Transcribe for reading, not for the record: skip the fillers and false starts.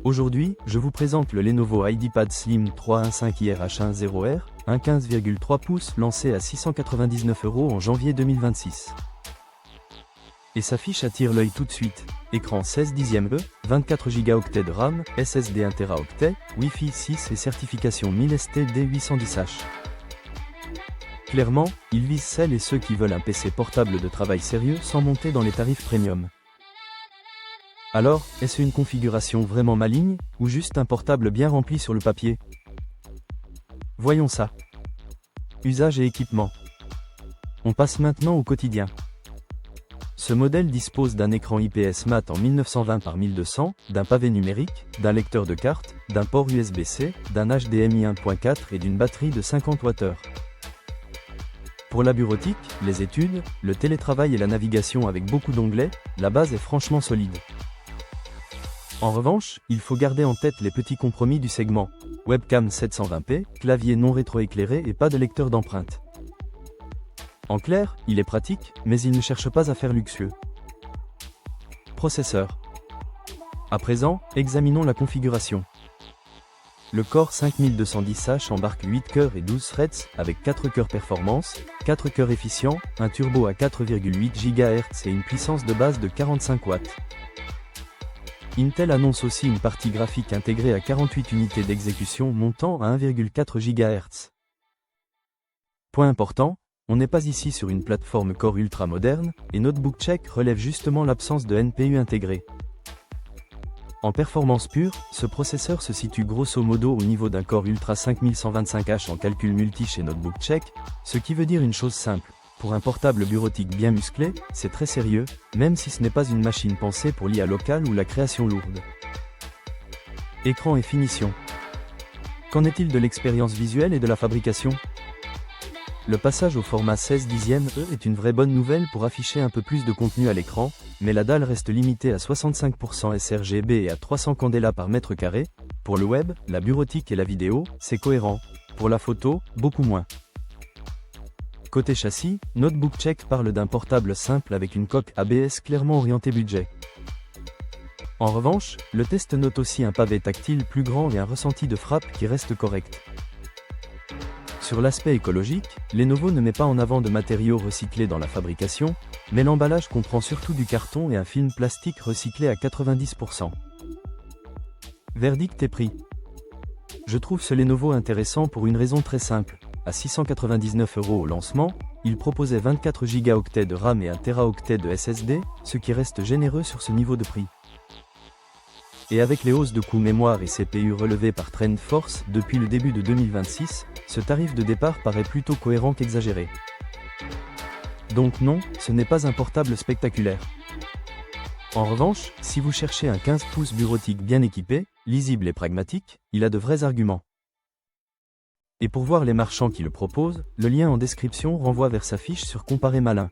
Aujourd'hui, je vous présente le Lenovo IdeaPad Slim 315 IRH10R, un 15,3 pouces lancé à 699 € en janvier 2026. Et sa fiche attire l'œil tout de suite. Écran 16/10e, 24 Go de RAM, SSD 1 Teraoctet, Wi-Fi 6 et certification 1000 STD 810H. Clairement, il vise celles et ceux qui veulent un PC portable de travail sérieux sans monter dans les tarifs premium. Alors, est-ce une configuration vraiment maligne, ou juste un portable bien rempli sur le papier? Voyons ça. Usage et équipement. On passe maintenant au quotidien. Ce modèle dispose d'un écran IPS mat en 1920 par 1200, d'un pavé numérique, d'un lecteur de cartes, d'un port USB-C, d'un HDMI 1.4 et d'une batterie de 50 Wh. Pour la bureautique, les études, le télétravail et la navigation avec beaucoup d'onglets, la base est franchement solide. En revanche, il faut garder en tête les petits compromis du segment. Webcam 720p, clavier non rétroéclairé et pas de lecteur d'empreintes. En clair, il est pratique, mais il ne cherche pas à faire luxueux. Processeur. À présent, examinons la configuration. Le Core 5210H embarque 8 cœurs et 12 threads, avec 4 cœurs performance, 4 cœurs efficients, un turbo à 4,8 GHz et une puissance de base de 45 watts. Intel annonce aussi une partie graphique intégrée à 48 unités d'exécution montant à 1,4 GHz. Point important, on n'est pas ici sur une plateforme Core ultra moderne, et Notebook Check relève justement l'absence de NPU intégré. En performance pure, ce processeur se situe grosso modo au niveau d'un Core Ultra 5125H en calcul multi chez Notebook Check, ce qui veut dire une chose simple. Pour un portable bureautique bien musclé, c'est très sérieux, même si ce n'est pas une machine pensée pour l'IA locale ou la création lourde. Écran et finition. Qu'en est-il de l'expérience visuelle et de la fabrication? Le passage au format 16/10e est une vraie bonne nouvelle pour afficher un peu plus de contenu à l'écran, mais la dalle reste limitée à 65% sRGB et à 300 candela par mètre carré. Pour le web, la bureautique et la vidéo, c'est cohérent. Pour la photo, beaucoup moins. Côté châssis, Notebook Check parle d'un portable simple avec une coque ABS clairement orientée budget. En revanche, le test note aussi un pavé tactile plus grand et un ressenti de frappe qui reste correct. Sur l'aspect écologique, Lenovo ne met pas en avant de matériaux recyclés dans la fabrication, mais l'emballage comprend surtout du carton et un film plastique recyclé à 90%. Verdict et prix. Je trouve ce Lenovo intéressant pour une raison très simple. À 699 € au lancement, il proposait 24 Go de RAM et 1 Teraoctet de SSD, ce qui reste généreux sur ce niveau de prix. Et avec les hausses de coûts mémoire et CPU relevées par TrendForce depuis le début de 2026, ce tarif de départ paraît plutôt cohérent qu'exagéré. Donc non, ce n'est pas un portable spectaculaire. En revanche, si vous cherchez un 15 pouces bureautique bien équipé, lisible et pragmatique, il a de vrais arguments. Et pour voir les marchands qui le proposent, le lien en description renvoie vers sa fiche sur Comparer Malin.